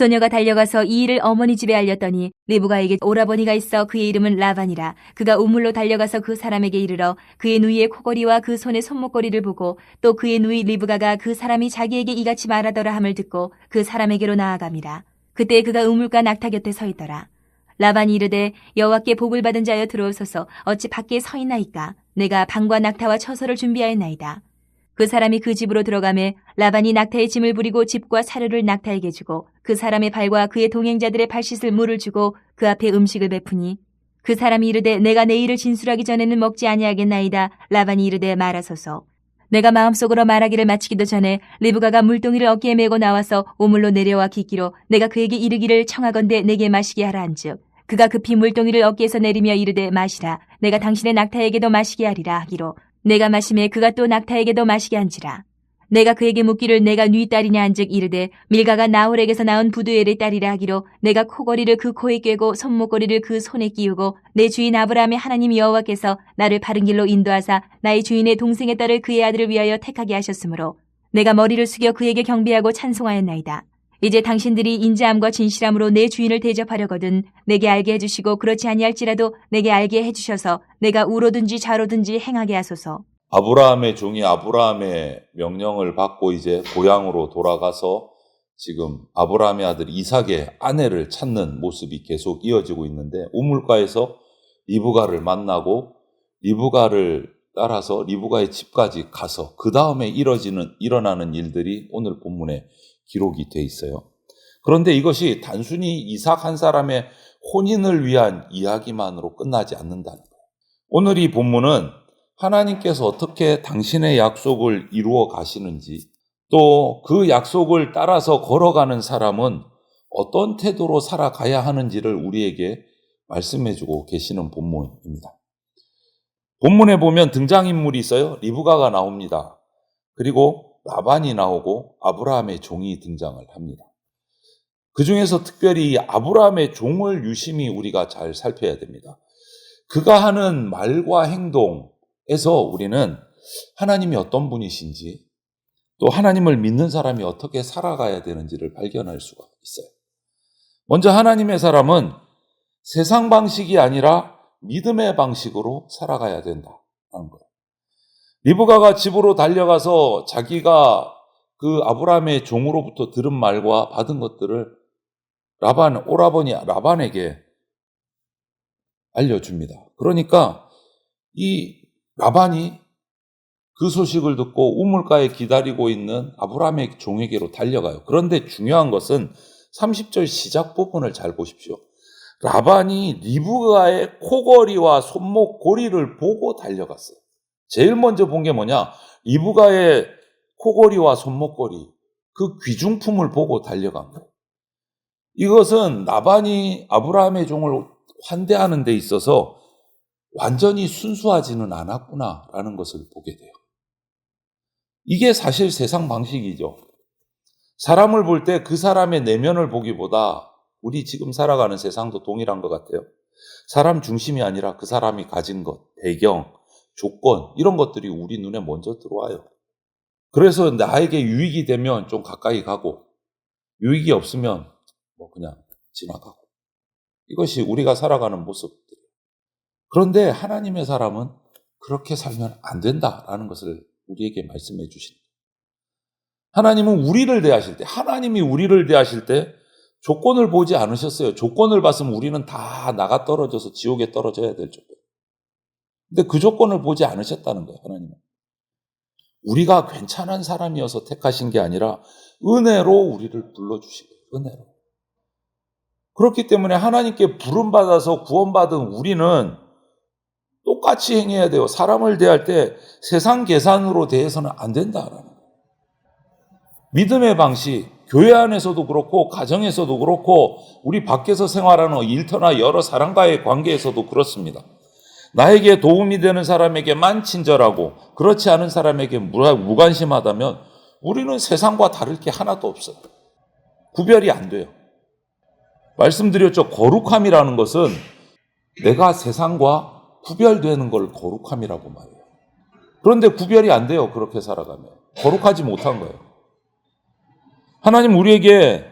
소녀가 달려가서 이 일을 어머니 집에 알렸더니 리브가에게 오라버니가 있어 그의 이름은 라반이라. 그가 우물로 달려가서 그 사람에게 이르러 그의 누이의 코걸이와 그 손의 손목걸이를 보고 또 그의 누이 리브가가 그 사람이 자기에게 이같이 말하더라 함을 듣고 그 사람에게로 나아갑니다. 그때 그가 우물가 낙타 곁에 서 있더라. 라반이 이르되 여호와께 복을 받은 자여 들어오소서. 어찌 밖에 서 있나이까. 내가 방과 낙타와 처소를 준비하였나이다. 그 사람이 그 집으로 들어가매 라반이 낙타의 짐을 부리고 집과 사료를 낙타에게 주고 그 사람의 발과 그의 동행자들의 발 씻을 물을 주고 그 앞에 음식을 베푸니 그 사람이 이르되 내가 내 일을 진술하기 전에는 먹지 아니하겠나이다. 라반이 이르되 말하소서. 내가 마음속으로 말하기를 마치기도 전에 리브가가 물동이를 어깨에 메고 나와서 우물로 내려와 깃기로 내가 그에게 이르기를 청하건대 내게 마시게 하라 한즉 그가 급히 물동이를 어깨에서 내리며 이르되 마시라. 내가 당신의 낙타에게도 마시게 하리라 하기로 내가 마시매 그가 또 낙타에게도 마시게 한지라. 내가 그에게 묻기를 내가 네 딸이냐 한즉 이르되 밀가가 나홀에게서 낳은 부두엘의 딸이라 하기로 내가 코걸이를 그 코에 꿰고 손목걸이를 그 손에 끼우고 내 주인 아브라함의 하나님 여호와께서 나를 바른 길로 인도하사 나의 주인의 동생의 딸을 그의 아들을 위하여 택하게 하셨으므로 내가 머리를 숙여 그에게 경배하고 찬송하였나이다. 이제 당신들이 인자함과 진실함으로 내 주인을 대접하려거든 내게 알게 해주시고 그렇지 아니할지라도 내게 알게 해주셔서 내가 우로든지 좌로든지 행하게 하소서. 아브라함의 종이 아브라함의 명령을 받고 이제 고향으로 돌아가서 지금 아브라함의 아들 이삭의 아내를 찾는 모습이 계속 이어지고 있는데 우물가에서 리브가를 만나고 리브가를 따라서 리브가의 집까지 가서 그 다음에 일어나는 일들이 오늘 본문에 기록이 돼 있어요. 그런데 이것이 단순히 이삭 한 사람의 혼인을 위한 이야기만으로 끝나지 않는다는 거예요. 오늘 이 본문은 하나님께서 어떻게 당신의 약속을 이루어 가시는지 또 그 약속을 따라서 걸어가는 사람은 어떤 태도로 살아가야 하는지를 우리에게 말씀해주고 계시는 본문입니다. 본문에 보면 등장인물이 있어요. 리브가가 나옵니다. 그리고 라반이 나오고 아브라함의 종이 등장을 합니다. 그 중에서 특별히 아브라함의 종을 유심히 우리가 잘 살펴야 됩니다. 그가 하는 말과 행동에서 우리는 하나님이 어떤 분이신지 또 하나님을 믿는 사람이 어떻게 살아가야 되는지를 발견할 수가 있어요. 먼저 하나님의 사람은 세상 방식이 아니라 믿음의 방식으로 살아가야 된다는 거예요. 리브가가 집으로 달려가서 자기가 그 아브라함의 종으로부터 들은 말과 받은 것들을 오라버니 라반에게 알려줍니다. 그러니까 이 라반이 그 소식을 듣고 우물가에 기다리고 있는 아브라함의 종에게로 달려가요. 그런데 중요한 것은 30절 시작 부분을 잘 보십시오. 라반이 리브가의 코걸이와 손목고리를 보고 달려갔어요. 제일 먼저 본 게 뭐냐? 리브가의 코걸이와 손목걸이, 그 귀중품을 보고 달려간 거예요. 이것은 라반이 아브라함의 종을 환대하는 데 있어서 완전히 순수하지는 않았구나라는 것을 보게 돼요. 이게 사실 세상 방식이죠. 사람을 볼 때 그 사람의 내면을 보기보다 우리 지금 살아가는 세상도 동일한 것 같아요. 사람 중심이 아니라 그 사람이 가진 것, 배경, 조건 이런 것들이 우리 눈에 먼저 들어와요. 그래서 나에게 유익이 되면 좀 가까이 가고 유익이 없으면 그냥 지나가고 이것이 우리가 살아가는 모습들이에요. 그런데 하나님의 사람은 그렇게 살면 안 된다라는 것을 우리에게 말씀해 주십니다. 하나님이 우리를 대하실 때 조건을 보지 않으셨어요. 조건을 봤으면 우리는 다 나가 떨어져서 지옥에 떨어져야 될 조건. 근데 그 조건을 보지 않으셨다는 거예요, 하나님은. 우리가 괜찮은 사람이어서 택하신 게 아니라 은혜로 우리를 불러주시고 은혜로. 그렇기 때문에 하나님께 부름받아서 구원받은 우리는 똑같이 행해야 돼요. 사람을 대할 때 세상 계산으로 대해서는 안 된다라는 거예요. 믿음의 방식, 교회 안에서도 그렇고 가정에서도 그렇고 우리 밖에서 생활하는 일터나 여러 사람과의 관계에서도 그렇습니다. 나에게 도움이 되는 사람에게만 친절하고 그렇지 않은 사람에게 무관심하다면 우리는 세상과 다를 게 하나도 없어요. 구별이 안 돼요. 말씀드렸죠. 거룩함이라는 것은 내가 세상과 구별되는 걸 거룩함이라고 말해요. 그런데 구별이 안 돼요. 그렇게 살아가면. 거룩하지 못한 거예요. 하나님 우리에게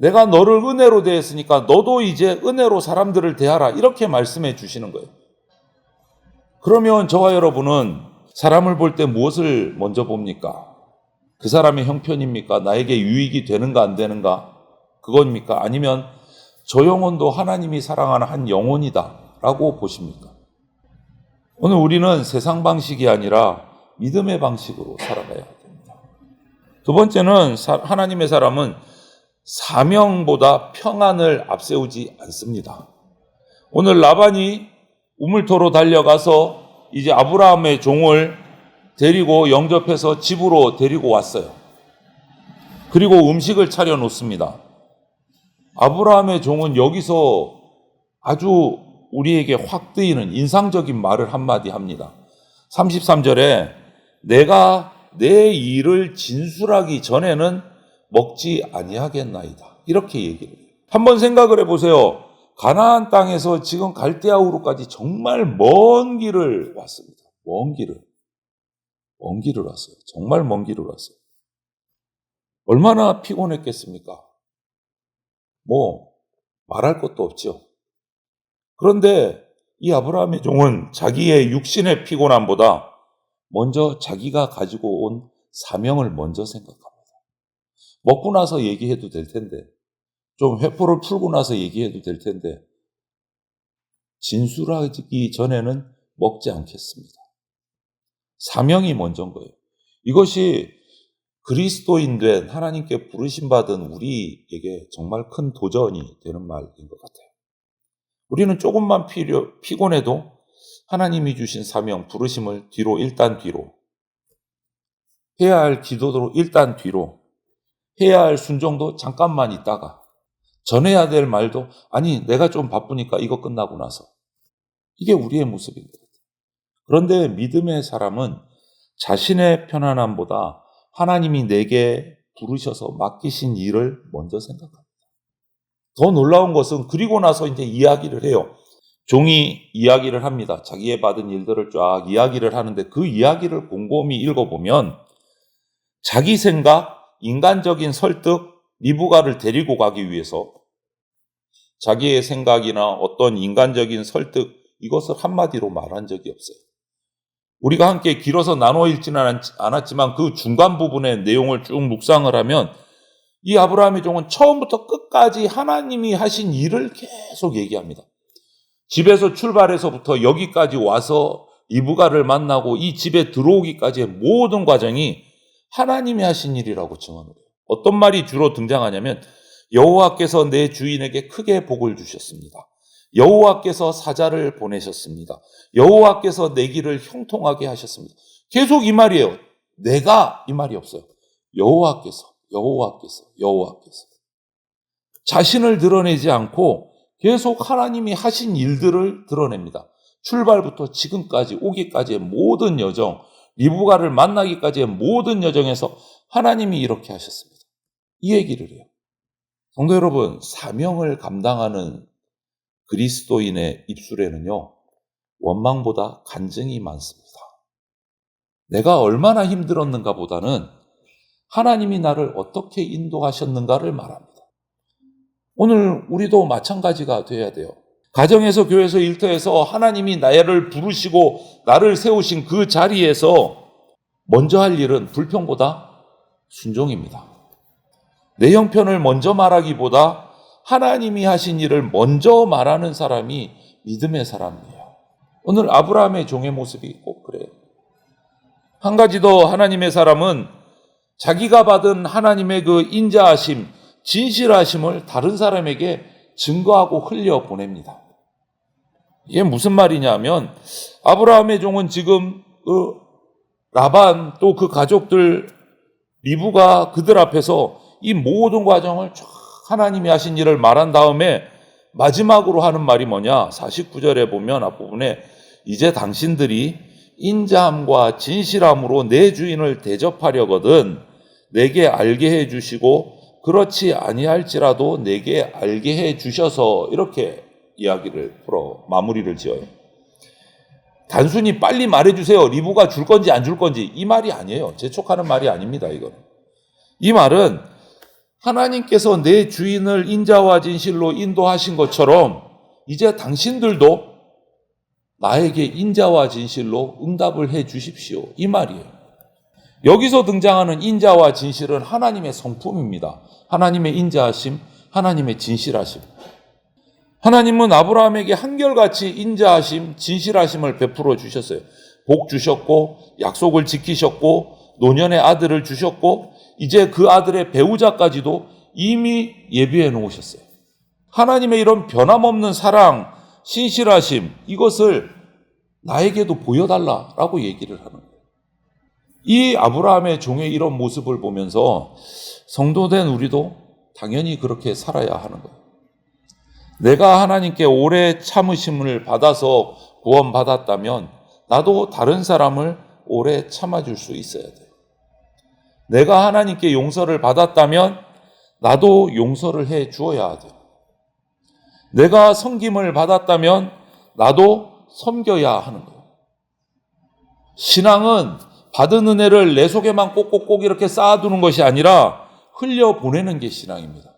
내가 너를 은혜로 대했으니까 너도 이제 은혜로 사람들을 대하라. 이렇게 말씀해 주시는 거예요. 그러면 저와 여러분은 사람을 볼 때 무엇을 먼저 봅니까? 그 사람의 형편입니까? 나에게 유익이 되는가 안 되는가? 그겁니까? 아니면 저 영혼도 하나님이 사랑하는 한 영혼이다 라고 보십니까? 오늘 우리는 세상 방식이 아니라 믿음의 방식으로 살아가야 됩니다. 두 번째는 하나님의 사람은 사명보다 평안을 앞세우지 않습니다. 오늘 라반이 우물토로 달려가서 이제 아브라함의 종을 데리고 영접해서 집으로 데리고 왔어요. 그리고 음식을 차려 놓습니다. 아브라함의 종은 여기서 아주 우리에게 확 뜨이는 인상적인 말을 한마디 합니다. 33절에 내가 내 일을 진술하기 전에는 먹지 아니하겠나이다. 이렇게 얘기를 해요. 한번 생각을 해보세요. 가나안 땅에서 지금 갈대아우르까지 정말 먼 길을 왔습니다. 먼 길을 왔어요. 정말 먼 길을 왔어요. 얼마나 피곤했겠습니까? 말할 것도 없죠. 그런데 이 아브라함의 종은 자기의 육신의 피곤함보다 먼저 자기가 가지고 온 사명을 먼저 생각합니다. 먹고 나서 얘기해도 될 텐데, 좀 회포를 풀고 나서 얘기해도 될 텐데, 진술하기 전에는 먹지 않겠습니다. 사명이 먼저인 거예요. 이것이 그리스도인 된 하나님께 부르심 받은 우리에게 정말 큰 도전이 되는 말인 것 같아요. 우리는 조금만 피곤해도 하나님이 주신 사명, 부르심을 일단 뒤로, 해야 할 기도도 일단 뒤로, 해야 할 순종도 잠깐만 있다가, 전해야 될 말도 아니 내가 좀 바쁘니까 이거 끝나고 나서. 이게 우리의 모습인 것 같아요. 그런데 믿음의 사람은 자신의 편안함보다 하나님이 내게 부르셔서 맡기신 일을 먼저 생각합니다. 더 놀라운 것은 그리고 나서 이제 이야기를 해요. 종이 이야기를 합니다. 자기의 받은 일들을 쫙 이야기를 하는데 그 이야기를 곰곰이 읽어보면 자기 생각, 인간적인 설득, 리브가를 데리고 가기 위해서 자기의 생각이나 어떤 인간적인 설득, 이것을 한마디로 말한 적이 없어요. 우리가 함께 길어서 나눠 읽지는 않았지만 그 중간 부분의 내용을 쭉 묵상을 하면 이 아브라함의 종은 처음부터 끝까지 하나님이 하신 일을 계속 얘기합니다. 집에서 출발해서부터 여기까지 와서 리브가를 만나고 이 집에 들어오기까지의 모든 과정이 하나님이 하신 일이라고 증언을 해요. 어떤 말이 주로 등장하냐면 여호와께서 내 주인에게 크게 복을 주셨습니다. 여호와께서 사자를 보내셨습니다. 여호와께서 내 길을 형통하게 하셨습니다. 계속 이 말이에요. 내가 이 말이 없어요. 여호와께서 자신을 드러내지 않고 계속 하나님이 하신 일들을 드러냅니다. 출발부터 지금까지 오기까지의 모든 여정, 리브가를 만나기까지의 모든 여정에서 하나님이 이렇게 하셨습니다. 이 얘기를 해요. 성도 여러분, 사명을 감당하는 그리스도인의 입술에는요, 원망보다 간증이 많습니다. 내가 얼마나 힘들었는가 보다는 하나님이 나를 어떻게 인도하셨는가를 말합니다. 오늘 우리도 마찬가지가 되어야 돼요. 가정에서, 교회에서, 일터에서 하나님이 나를 부르시고 나를 세우신 그 자리에서 먼저 할 일은 불평보다 순종입니다. 내 형편을 먼저 말하기보다 하나님이 하신 일을 먼저 말하는 사람이 믿음의 사람이에요. 오늘 아브라함의 종의 모습이 꼭 그래요. 한 가지 더, 하나님의 사람은 자기가 받은 하나님의 그 인자하심, 진실하심을 다른 사람에게 증거하고 흘려보냅니다. 이게 무슨 말이냐면 아브라함의 종은 지금 라반 또 그 가족들 리브가 그들 앞에서 이 모든 과정을 쫙 하나님이 하신 일을 말한 다음에 마지막으로 하는 말이 뭐냐? 49절에 보면 앞부분에 이제 당신들이 인자함과 진실함으로 내 주인을 대접하려거든 내게 알게 해주시고 그렇지 아니할지라도 내게 알게 해주셔서 이렇게 이야기를 풀어 마무리를 지어요. 단순히 빨리 말해주세요. 리브가 줄 건지 안 줄 건지 이 말이 아니에요. 재촉하는 말이 아닙니다. 이거는. 이 말은 하나님께서 내 주인을 인자와 진실로 인도하신 것처럼 이제 당신들도 나에게 인자와 진실로 응답을 해 주십시오. 이 말이에요. 여기서 등장하는 인자와 진실은 하나님의 성품입니다. 하나님의 인자하심, 하나님의 진실하심. 하나님은 아브라함에게 한결같이 인자하심, 진실하심을 베풀어 주셨어요. 복 주셨고, 약속을 지키셨고, 노년의 아들을 주셨고, 이제 그 아들의 배우자까지도 이미 예비해 놓으셨어요. 하나님의 이런 변함없는 사랑, 신실하심, 이것을 나에게도 보여달라라고 얘기를 하는 거예요. 이 아브라함의 종의 이런 모습을 보면서 성도된 우리도 당연히 그렇게 살아야 하는 거예요. 내가 하나님께 오래 참으심을 받아서 구원받았다면 나도 다른 사람을 오래 참아줄 수 있어야 돼요. 내가 하나님께 용서를 받았다면 나도 용서를 해 주어야 돼요. 내가 섬김을 받았다면 나도 섬겨야 하는 거예요. 신앙은 받은 은혜를 내 속에만 꼭꼭꼭 이렇게 쌓아두는 것이 아니라 흘려보내는 게 신앙입니다.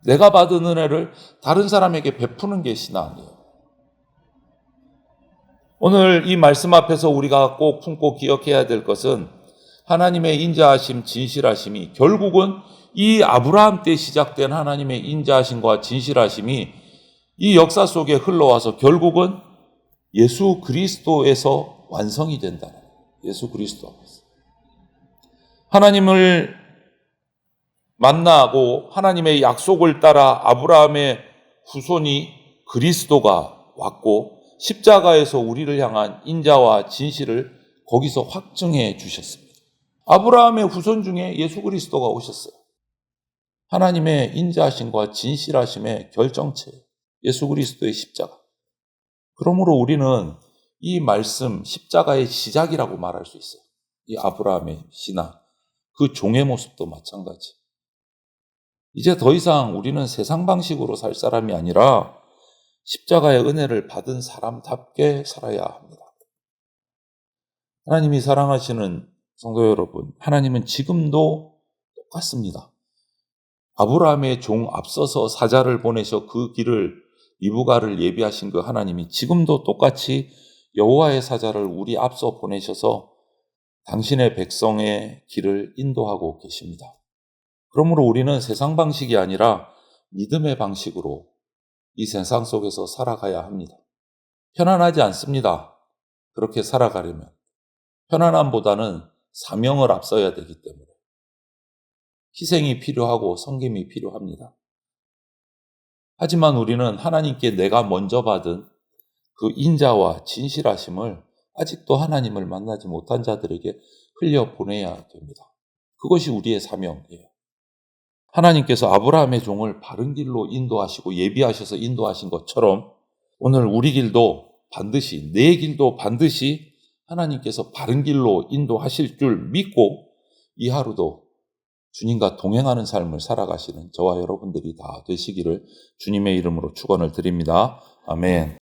내가 받은 은혜를 다른 사람에게 베푸는 게 신앙이에요. 오늘 이 말씀 앞에서 우리가 꼭 품고 기억해야 될 것은 하나님의 인자하심, 진실하심이 결국은 이 아브라함 때 시작된 하나님의 인자하심과 진실하심이 이 역사 속에 흘러와서 결국은 예수 그리스도에서 완성이 된다. 예수 그리스도. 하나님을 만나고 하나님의 약속을 따라 아브라함의 후손이 그리스도가 왔고 십자가에서 우리를 향한 인자와 진실을 거기서 확증해 주셨습니다. 아브라함의 후손 중에 예수 그리스도가 오셨어요. 하나님의 인자하심과 진실하심의 결정체, 예수 그리스도의 십자가. 그러므로 우리는 이 말씀 십자가의 시작이라고 말할 수 있어요. 이 아브라함의 신앙, 그 종의 모습도 마찬가지. 이제 더 이상 우리는 세상 방식으로 살 사람이 아니라 십자가의 은혜를 받은 사람답게 살아야 합니다. 하나님이 사랑하시는 성도 여러분, 하나님은 지금도 똑같습니다. 아브라함의 종 앞서서 사자를 보내셔 그 길을 리브가를 예비하신 그 하나님이 지금도 똑같이 여호와의 사자를 우리 앞서 보내셔서 당신의 백성의 길을 인도하고 계십니다. 그러므로 우리는 세상 방식이 아니라 믿음의 방식으로 이 세상 속에서 살아가야 합니다. 편안하지 않습니다. 그렇게 살아가려면. 편안함보다는 사명을 앞서야 되기 때문에. 희생이 필요하고 섬김이 필요합니다. 하지만 우리는 하나님께 내가 먼저 받은 그 인자와 진실하심을 아직도 하나님을 만나지 못한 자들에게 흘려보내야 됩니다. 그것이 우리의 사명이에요. 하나님께서 아브라함의 종을 바른 길로 인도하시고 예비하셔서 인도하신 것처럼 오늘 우리 길도 반드시, 내 길도 반드시 하나님께서 바른 길로 인도하실 줄 믿고 이 하루도 주님과 동행하는 삶을 살아가시는 저와 여러분들이 다 되시기를 주님의 이름으로 축원을 드립니다. 아멘.